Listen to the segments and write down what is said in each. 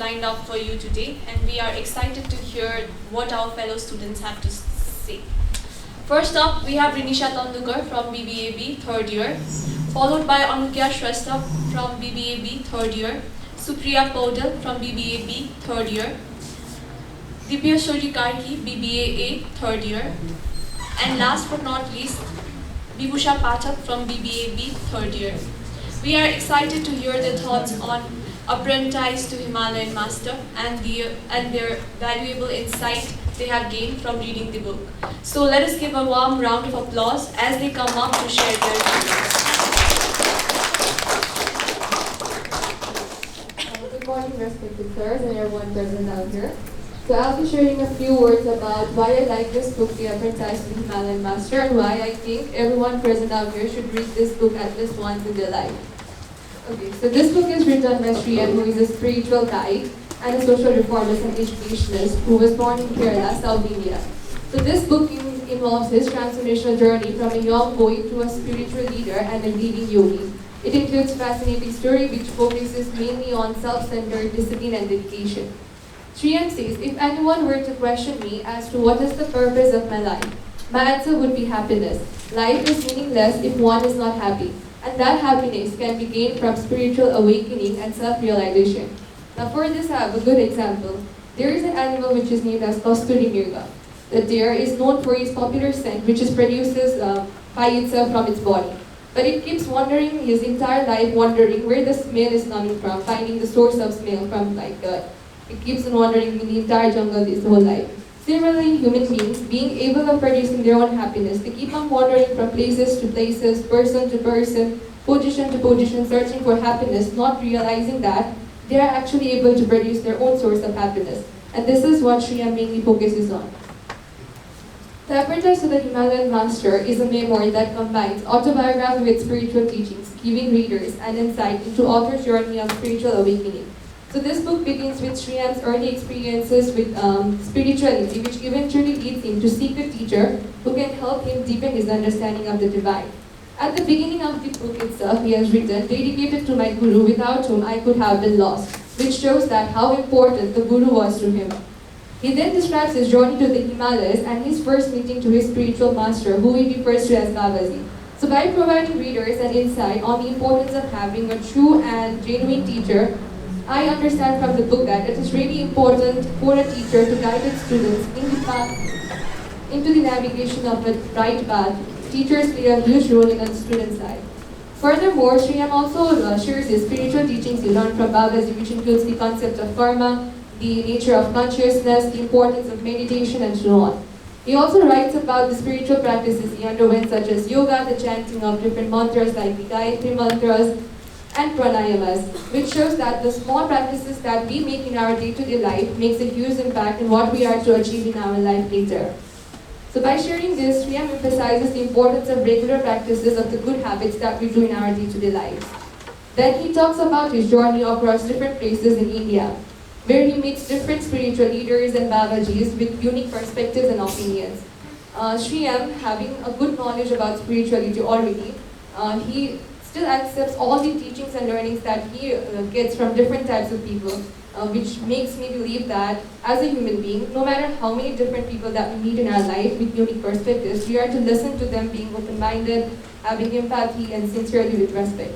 lined up for you today, and we are excited to hear what our fellow students have to say. First up, we have Rinisha Tandukar from BBAB, third year, followed by Anukya Shrestha from BBAB, third year, Supriya Paudal from BBAB, third year, Divyashori Karki, BBAA, third year, and last but not least, Vibhusha Pathak from BBAB, third year. We are excited to hear their thoughts on Apprentice to Himalayan Master and their valuable insight they have gained from reading the book. So let us give a warm round of applause as they come up to share their views. Good morning, respected sirs and everyone present out here. So I'll be sharing a few words about why I like this book, The Apprentice to the Himalayan Master, and why I think everyone present out here should read this book at least once in their life. Okay, so this book is written by Sriyan, who is a spiritual guide and a social reformist and educationist who was born in Kerala, South India. So this book involves his transformational journey from a young boy to a spiritual leader and a leading yogi. It includes a fascinating story which focuses mainly on self-centered discipline and dedication. Sriyan says, if anyone were to question me as to what is the purpose of my life, my answer would be happiness. Life is meaningless if one is not happy, and that happiness can be gained from spiritual awakening and self-realization. Now for this I have a good example. There is an animal which is named as Kasturi Mirga. The deer is known for its popular scent which is produces by itself from its body. But it keeps wandering his entire life, wondering where the smell is coming from, finding the source of smell from it keeps on wandering in the entire jungle his whole life. Similarly, human beings, being able of producing their own happiness, they keep on wandering from places to places, person to person, position to position, searching for happiness, not realizing that they are actually able to produce their own source of happiness. And this is what Sriyan mainly focuses on. The Apprentice to the Himalayan Master is a memoir that combines autobiography with spiritual teachings, giving readers an insight into author's journey of spiritual awakening. So this book begins with Sriyan's early experiences with spirituality, which eventually leads him to seek a teacher who can help him deepen his understanding of the divine. At the beginning of the book itself, he has written, dedicated to my Guru, without whom I could have been lost, which shows that how important the Guru was to him. He then describes his journey to the Himalayas and his first meeting to his spiritual master, who he refers to as Babaji. So by providing readers an insight on the importance of having a true and genuine teacher, I understand from the book that it is really important for a teacher to guide its students into the navigation of the right path. Teachers play a huge role in a student's life. Furthermore, Sriyan also shares his spiritual teachings he learned from Babaji, which includes the concept of karma, the nature of consciousness, the importance of meditation, and so on. He also writes about the spiritual practices he underwent, such as yoga, the chanting of different mantras like the Gayatri mantras, and pranayamas, which shows that the small practices that we make in our day-to-day life makes a huge impact in what we are to achieve in our life later. So by sharing this, Sriyan emphasizes the importance of regular practices of the good habits that we do in our day-to-day lives. Then he talks about his journey across different places in India, where he meets different spiritual leaders and Babajis with unique perspectives and opinions. Sriyan, having a good knowledge about spirituality already, he still accepts all the teachings and learnings that he gets from different types of people, which makes me believe that as a human being, no matter how many different people that we meet in our life with unique perspectives, we are to listen to them being open-minded, having empathy, and sincerely with respect.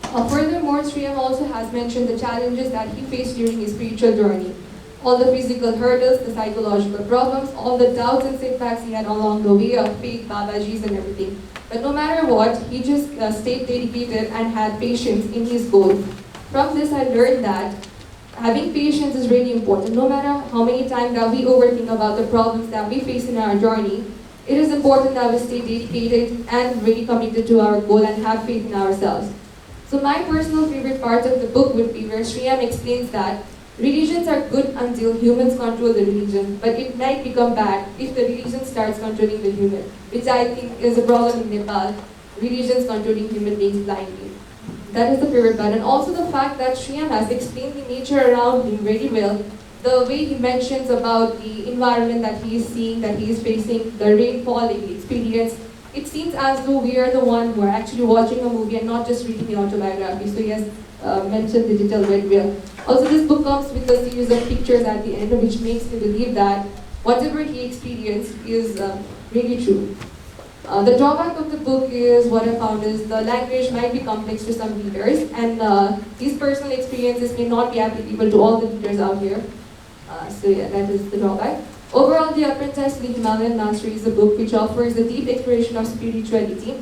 Furthermore, Sriyan also has mentioned the challenges that he faced during his spiritual journey. All the physical hurdles, the psychological problems, all the doubts and setbacks he had along the way of faith, Babajis and everything. But no matter what, he just stayed dedicated and had patience in his goal. From this, I learned that having patience is really important. No matter how many times that we overthink about the problems that we face in our journey, it is important that we stay dedicated and really committed to our goal and have faith in ourselves. So my personal favorite part of the book would be where Sriyan explains that religions are good until humans control the religion, but it might become bad if the religion starts controlling the human, which I think is a problem in Nepal, religions controlling human beings blindly. That is the favorite part. And also the fact that Sriyan has explained the nature around him very well. The way he mentions about the environment that he is seeing, that he is facing, the rainfall, the experience, it seems as though we are the one who are actually watching a movie and not just reading the autobiography. So he has mentioned the detail very well. Also, this book comes with a series of pictures at the end, which makes me believe that whatever he experienced is really true. The drawback of the book is what I found is the language might be complex to some readers, and these personal experiences may not be applicable to all the readers out here. So yeah, that is the drawback. Overall, The Apprentice to the Himalayan Mastery is a book which offers a deep exploration of spirituality,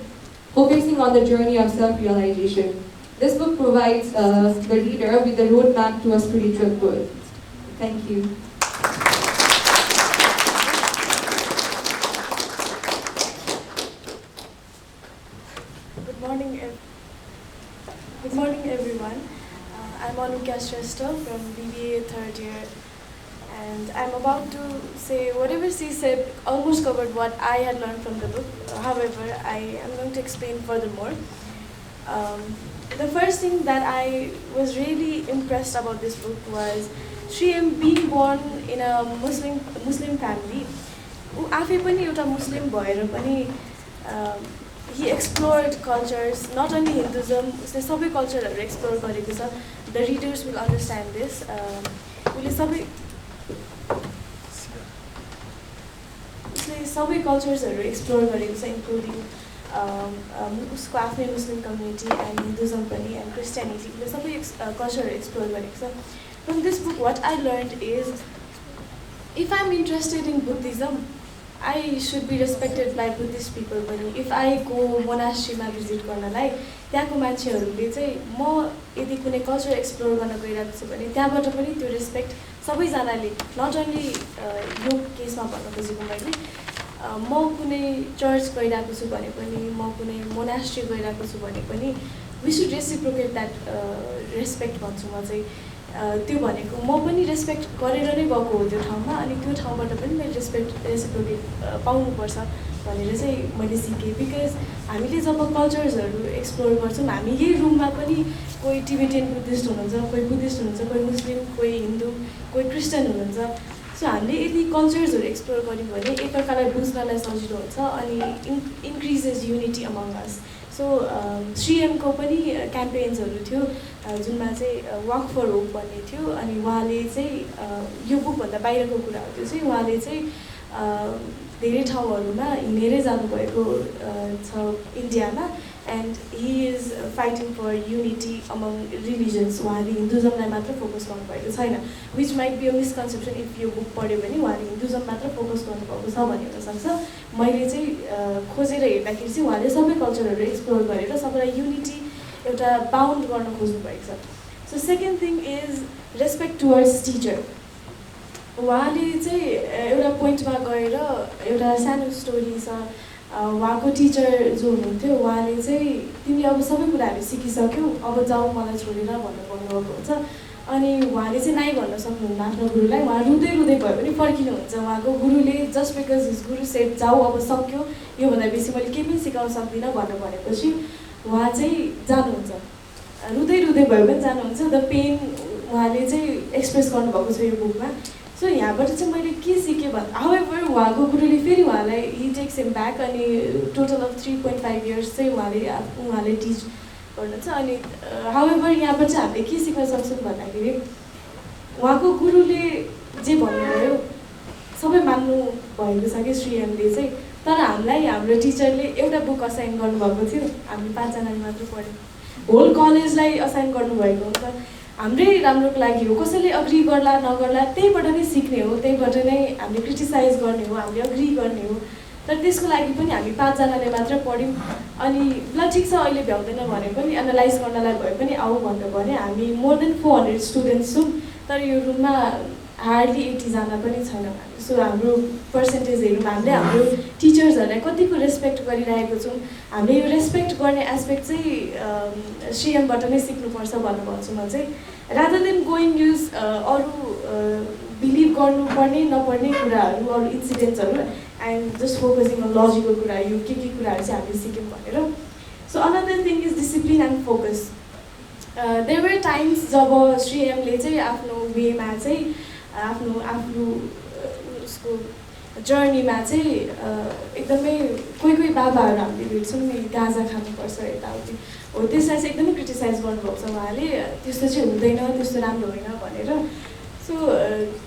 focusing on the journey of self-realization. This book provides the reader with a roadmap to a spiritual growth. Thank you. Good morning, everyone. I'm Anukia Shrestha from BBA third year, and I'm about to say whatever she said almost covered what I had learned from the book. However, I am going to explain furthermore. The first thing that I was really impressed about this book was Shriyam being born in a Muslim family. ऊ आफै पनि एउटा मुस्लिम भएर पनि he explored cultures, not only Hinduism, उसले सबै कल्चरहरू explore गरेको छ. The readers will understand this. उसले सबै कल्चर्सहरू एक्सप्लोर गरेको छ, इन्क्लुडिङ उसको आफ्नै मुस्लिम कम्युनिटी एन्ड हिन्दुइजम पनि एन्ड क्रिस्टियनिटी, उसले सबै कल्चरहरू एक्सप्लोर गरेको छ. From this book, what I learned is, if I'm interested in Buddhism, I should be respected by Buddhist people पनि. If I go मोनास्ट्रीमा भिजिट गर्नलाई, त्यहाँको मान्छेहरूले चाहिँ म यदि कुनै कल्चर एक्सप्लोर गर्न गइरहेको छु भने त्यहाँबाट पनि त्यो रेस्पेक्ट सबैजनाले, नट ओन्ली यो केसमा भन्न खोजेको मैले, म कुनै चर्च गइरहेको छु भने पनि, म कुनै मोनास्ट्री गइरहेको छु भने पनि, we should reciprocate that respect भन्छु म चाहिँ. त्यो भनेको म पनि रेस्पेक्ट गरेर नै गएको हो त्यो ठाउँमा, अनि त्यो ठाउँबाट पनि मैले रेसिप्रोकेट पाउनुपर्छ भनेर चाहिँ मैले सिकेँ. बिकज हामीले जब कल्चर्सहरू एक्सप्लोर गर्छौँ, हामी यही रुममा पनि कोही टिबेटियन बुद्धिस्ट हुनुहुन्छ, कोही बुद्धिस्ट हुनुहुन्छ, कोही मुस्लिम, कोही हिन्दू, कोही क्रिस्चियन हुनुहुन्छ. सो हामीले यदि कल्चर्सहरू एक्सप्लोर गऱ्यौँ भने एकअर्कालाई बुझ्नलाई सजिलो हुन्छ अनि इन्क्रिजेस युनिटी अमङ अस. सो श्रीएमको पनि क्याम्पेन्सहरू थियो जुनमा चाहिँ वाक फर होप भन्ने थियो, अनि उहाँले चाहिँ यो बुकभन्दा बाहिरको कुराहरू थियो चाहिँ उहाँले चाहिँ धेरै ठाउँहरूमा हिँडेरै जानुभएको छ इन्डियामा, and he is fighting for unity among religions. उहाँले हिन्दुइजमलाई मात्र फोकस गर्नुभएको छैन, which might be a misconception. If yo book पढ्यो भने उहाँले हिन्दुइजम मात्र फोकस गर्नुभएको छ भन्ने हुनसक्छ. मैले चाहिँ खोजेर हेर्दाखेरि चाहिँ उहाँले सबै कल्चरहरू एक्सप्लोर गरेर सबैलाई युनिटी एउटा बाउन्ड गर्न खोज्नु भएको छ. So second thing is respect towards Stitcher. उहाँले चाहिँ एउटा पोइन्टमा गएर एउटा सानो स्टोरी छ. उहाँको टिचर जो हुनुहुन्थ्यो उहाँले चाहिँ तिमीले अब सबै कुराहरू सिकिसक्यौ, अब जाऊ मलाई छोडेर भनेर भन्नुभएको हुन्छ. अनि उहाँले चाहिँ नाइ भन्न सक्नुहुन्न आफ्नो गुरुलाई. उहाँ रुँदै रुँदै भए पनि फर्किनुहुन्छ. उहाँको गुरुले just because his Guru said जाऊ अब सक्यो, योभन्दा बेसी मैले केही पनि सिकाउन सक्दिनँ भनेर भनेपछि उहाँ चाहिँ जानुहुन्छ. रुँदै रुँदै भए पनि जानुहुन्छ. द पेन उहाँले चाहिँ एक्सप्रेस गर्नुभएको छ यो बुकमा. सो यहाँबाट चाहिँ मैले के सिकेँ भन्दा, हाउएभर उहाँको गुरुले फेरि उहाँलाई हि टेक्स हिम ब्याक, अनि टोटल अफ 3.5 इयर्स चाहिँ उहाँले टिच गर्नुहुन्छ. अनि हाउएभर यहाँबाट चाहिँ हामीले के सिक्न सक्छौँ भन्दाखेरि उहाँको गुरुले जे भन्नुभयो सबै मान्नु भएको छ कि श्रीएमले चाहिँ. तर हामीलाई हाम्रो टिचरले एउटा बुक असाइन गर्नुभएको थियो, हामी 5 जनाले मात्र पढ्यौँ. होल कलेजलाई असाइन गर्नुभएको हुन्छ. हाम्रै राम्रोको लागि हो, कसैले अग्री गर्ला नगर्ला त्यहीबाट नै सिक्ने हो, त्यहीबाट नै हामीले क्रिटिसाइज गर्ने हो, हामीले अग्री गर्ने हो. तर त्यसको लागि पनि हामी 5 जनाले मात्र पढ्यौँ. अनि ल ठिक छ अहिले भ्याउँदैन भने पनि एनालाइज गर्नलाई भए पनि आऊ भनेर भने हामी मोर देन 400 स्टुडेन्ट्स छौँ. तर यो रुममा हार्डली 80 जना पनि छैनौँ हामी. सो हाम्रो पर्सेन्टेज हेरौँ, हामीले हाम्रो टिचर्सहरूलाई कतिको रेस्पेक्ट गरिरहेको छौँ. हामीले यो रेस्पेक्ट गर्ने एस्पेक्ट चाहिँ श्रीएमबाट नै सिक्नुपर्छ भनेर भन्छु म चाहिँ. रादर देन गोइङ युज अरू बिलिभ गर्नुपर्ने नपर्ने कुराहरू, अरू इन्सिडेन्ट्सहरू, and just focusing on logical कुरा, यो के कुराहरू चाहिँ हामीले सिक्यौँ भनेर. So another thing is discipline and focus. There were times जब श्रीएमले चाहिँ आफ्नो वेमा चाहिँ आफ्नो उसको जर्नीमा चाहिँ एकदमै कोही बाबाहरू हामीले भेट्छौँ नि गाँजा खानुपर्छ यताउति हो त्यसलाई चाहिँ एकदमै क्रिटिसाइज गर्नुभएको छ उहाँले त्यस्तो चाहिँ हुँदैन त्यस्तो राम्रो होइन भनेर सो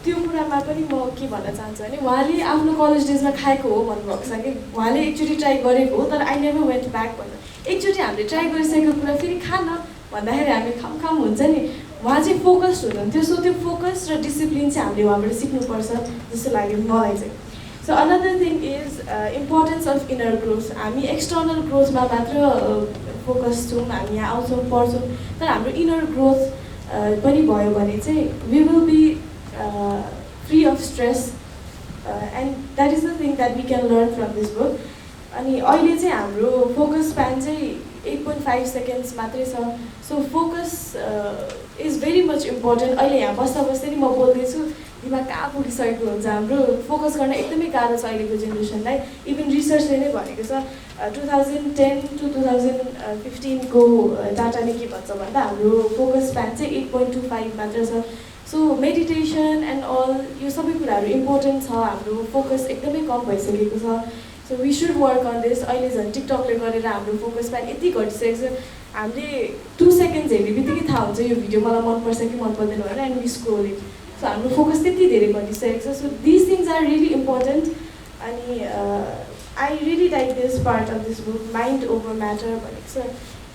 त्यो कुरामा पनि म के भन्न चाहन्छु भने उहाँले आफ्नो कलेज डेजमा खाएको हो भन्नुभएको छ कि उहाँले एकचोटि ट्राई गरेको हो तर आई नेभर वेन्ट ब्याक भनेर एकचोटि हामीले ट्राई गरिसकेको कुरा फेरि खान भन्दाखेरि हामी खाम हुन्छ नि उहाँ चाहिँ फोकस्ड हुनुहुन्थ्यो सो त्यो फोकस र डिसिप्लिन चाहिँ हामीले उहाँबाट सिक्नुपर्छ जस्तो लाग्यो मलाई चाहिँ सो another thing is importance of inner growth हामी एक्सटर्नल ग्रोथमा मात्र फोकस छौँ हामी यहाँ आउँछौँ पढ्छौँ तर हाम्रो इनर ग्रोथ पनि भयो भने चाहिँ we will be free of stress and that is the thing that we can learn from this book अनि अहिले चाहिँ हाम्रो फोकस स्प्यान चाहिँ 8.5 सेकेन्ड्स मात्रै छ so focus is very much important अहिले यहाँ बस्दा बस्दै नि म बोल्दैछु दिमाग कहाँ पुगिसकेको हुन्छ हाम्रो फोकस गर्न एकदमै गाह्रो छ अहिलेको जेनेरेसनलाई इभन रिसर्चले नै भनेको छ 2010 to 2015 को डाटाले के भन्छ भन्दा हाम्रो फोकस स्प्यान चाहिँ 8.25 मात्र छ सो मेडिटेसन एन्ड अल यो सबै कुराहरू इम्पोर्टेन्ट छ हाम्रो फोकस एकदमै कम भइसकेको छ so we should work on this अहिले झन् टिकटकले गरेर हाम्रो फोकस स्प्यान यति घटिसकेको छ हामीले 2 सेकेन्ड्स हेर्ने बित्तिकै थाहा हुन्छ यो भिडियो मलाई मनपर्छ कि मन पर्दैन भनेर and we scroll it so हाम्रो फोकस त्यति धेरै घटिसकेको छ so this things are really important अनि I really like this part of this book mind over matter भनेको छ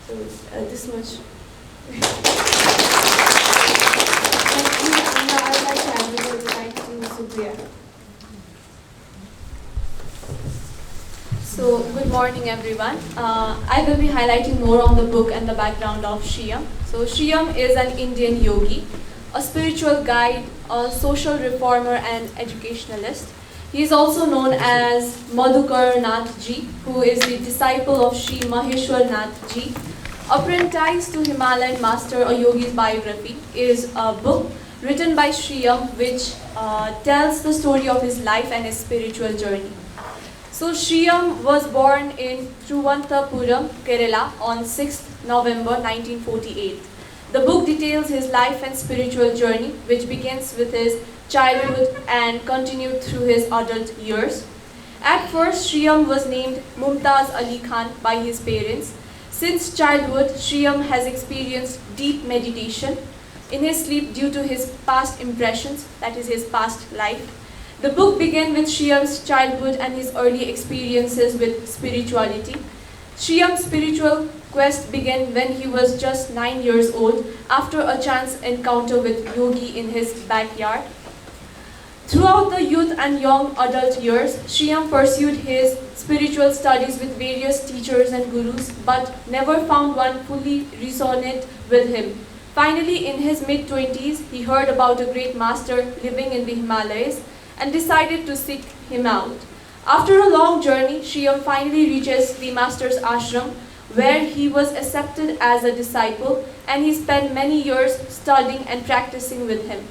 so this much Supriya So, good morning everyone. I will be highlighting more on the book and the background of Shriyam. So, Shriyam is an Indian yogi, a spiritual guide, a social reformer and educationalist. He is also known as Madhukar Nath Ji, who is the disciple of Sri Maheshwar Nath Ji. Apprentice to Himalayan Master, a yogi's biography, is a book written by Shriyam which tells the story of his life and his spiritual journey. So Shriyam was born in Thiruvananthapuram, Kerala on 6th November 1948. The book details his life and spiritual journey, which begins with his childhood and continued through his adult years. At first, Shriyam was named Mumtaz Ali Khan by his parents. Since childhood, Shriyam has experienced deep meditation in his sleep due to his past impressions, that is his past life. The book began with Shriyam's childhood and his early experiences with spirituality. Shriyam's spiritual quest began when he was just 9 years old after a chance encounter with yogi in his backyard. Throughout the youth and young adult years, Shriyam pursued his spiritual studies with various teachers and gurus, but never found one fully resonate with him. Finally, in his mid-20s, he heard about a great master living in the Himalayas and decided to seek him out. After a long journey, Shriyam finally reaches the master's ashram, where he was accepted as a disciple, and he spent many years studying and practicing with him.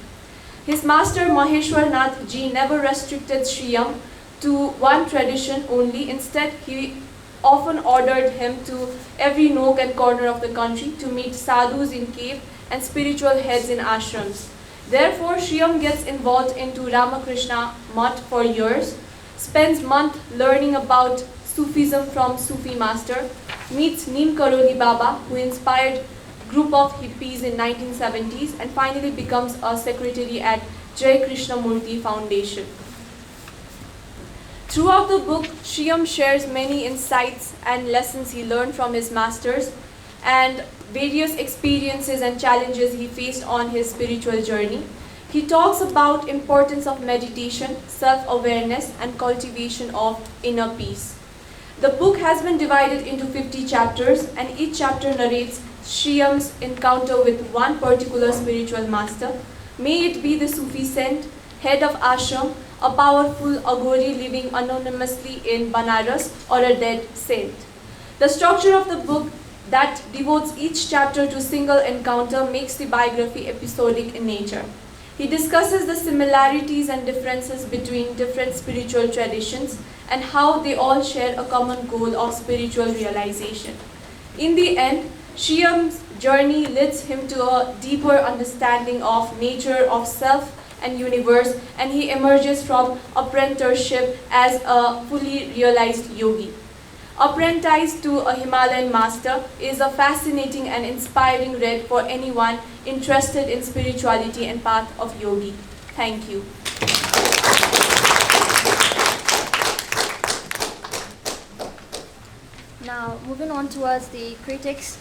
His master Maheshwar Nath Ji never restricted Shriyam to one tradition only. Instead, he often ordered him to every nook and corner of the country to meet sadhus in cave and spiritual heads in ashrams. Therefore, Shriyam gets involved into Ramakrishna Mutt for years, spends months learning about Sufism from Sufi master, meets Neem Karoli Baba, who inspired group of hippies in 1970s, and finally becomes a secretary at Jai Krishnamurti Foundation. Throughout the book, Shriyam shares many insights and lessons he learned from his masters and various experiences and challenges he faced on his spiritual journey. He talks about importance of meditation, self-awareness, and cultivation of inner peace. The book has been divided into 50 chapters, and each chapter narrates Shriyam's encounter with one particular spiritual master. May it be the Sufi saint, head of ashram, a powerful Aghori living anonymously in Banaras, or a dead saint. The structure of the book that devotes each chapter to a single encounter makes the biography episodic in nature. He discusses the similarities and differences between different spiritual traditions and how they all share a common goal of spiritual realization. In the end, Shriyam's journey leads him to a deeper understanding of nature of self and universe, and he emerges from apprenticeship as a fully realized yogi. Apprenticed to a Himalayan master is a fascinating and inspiring read for anyone interested in spirituality and path of yogi. Thank you. Now, moving on towards the critics.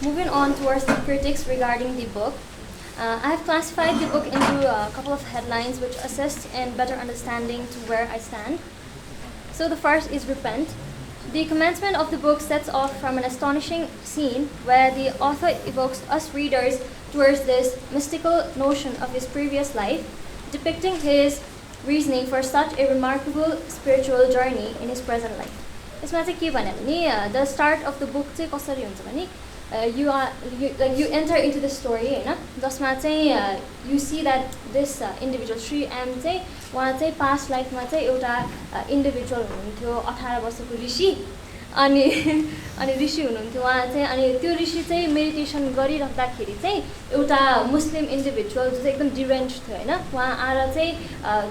Moving on towards the critics regarding the book. I have classified the book into a couple of headlines which assist in better understanding to where I stand. So the first is Repent. The commencement of the book sets off from an astonishing scene where the author evokes us readers towards this mystical notion of his previous life, depicting his reasoning for such a remarkable spiritual journey in his present life. यसमा चाहिँ के भन्यो भने the start of the book चाहिँ कसरी हुन्छ भने you enter into the story हैन जसमा चाहिँ you see that this individual Sri M चाहिँ उहाँ चाहिँ past life मा चाहिँ एउटा individual हुनुहुन्थ्यो 18 वर्षको ऋषि अनि ऋषि हुनुहुन्थ्यो उहाँ चाहिँ अनि त्यो ऋषि चाहिँ मेडिटेसन गरिराख्दाखेरि चाहिँ एउटा मुस्लिम इन्डिभिजुअल जो चाहिँ एकदम डिरेन्ज थियो हैन उहाँ आएर चाहिँ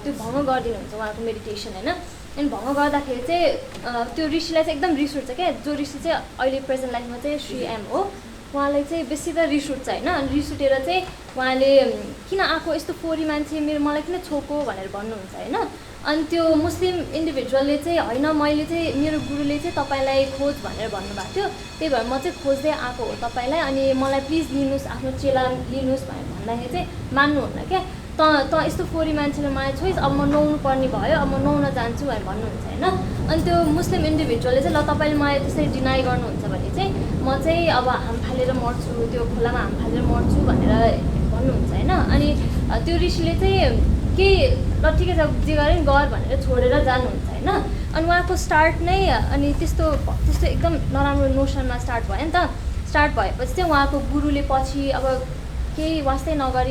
त्यो भङ्ग गरिदिनुहुन्छ उहाँको मेडिटेसन हैन अनि भङ्ग गर्दाखेरि चाहिँ त्यो ऋषिलाई चाहिँ एकदम रिस उठ्छ क्या जो ऋषि चाहिँ अहिले प्रेजेन्ट लाइफमा चाहिँ श्री एम हो उहाँलाई चाहिँ बेसी त रिस उठ्छ हैन अनि रिस उठेर चाहिँ उहाँले किन आएको यस्तो फोरी मान्छे मलाई किन छोको भनेर भन्नुहुन्छ हैन अनि त्यो मुस्लिम इन्डिभिजुअलले चाहिँ हैन मैले चाहिँ मेरो गुरुले चाहिँ तपाईलाई खोज भनेर भन्नुभएको थियो त्यही भएर म चाहिँ खोज्दै आएको हो तपाईलाई अनि मलाई प्लिज लिनुस् आफ्नो चेला लिनुस् भनेर भन्दाखेरि चाहिँ मान्नुहुन्न क्या त यस्तो फोरी मान्छेले मलाई छोइस अब म नुहाउनु पर्ने भयो अब म नुहाउन जान्छु भनेर भन्नुहुन्छ हैन अनि त्यो मुस्लिम इन्डिभिजुअलले चाहिँ ल तपाईले मलाई त्यसरी डिनाइ गर्नुहुन्छ भने चाहिँ म चाहिँ अब हाम फालेर मर्छु त्यो खोलामा हाम फालेर मर्छु भनेर भन्नुहुन्छ हैन अनि त्यो ऋषिले चाहिँ के ल ठिकै छ जे गरे नि गर भनेर छोडेर जानुहुन्छ हैन अनि उहाँको स्टार्ट नै अनि त्यस्तो एकदम नराम्रो नोसनमा स्टार्ट भयो नि त स्टार्ट भएपछि चाहिँ उहाँको गुरुले पछि अब केही वास्तै नगरी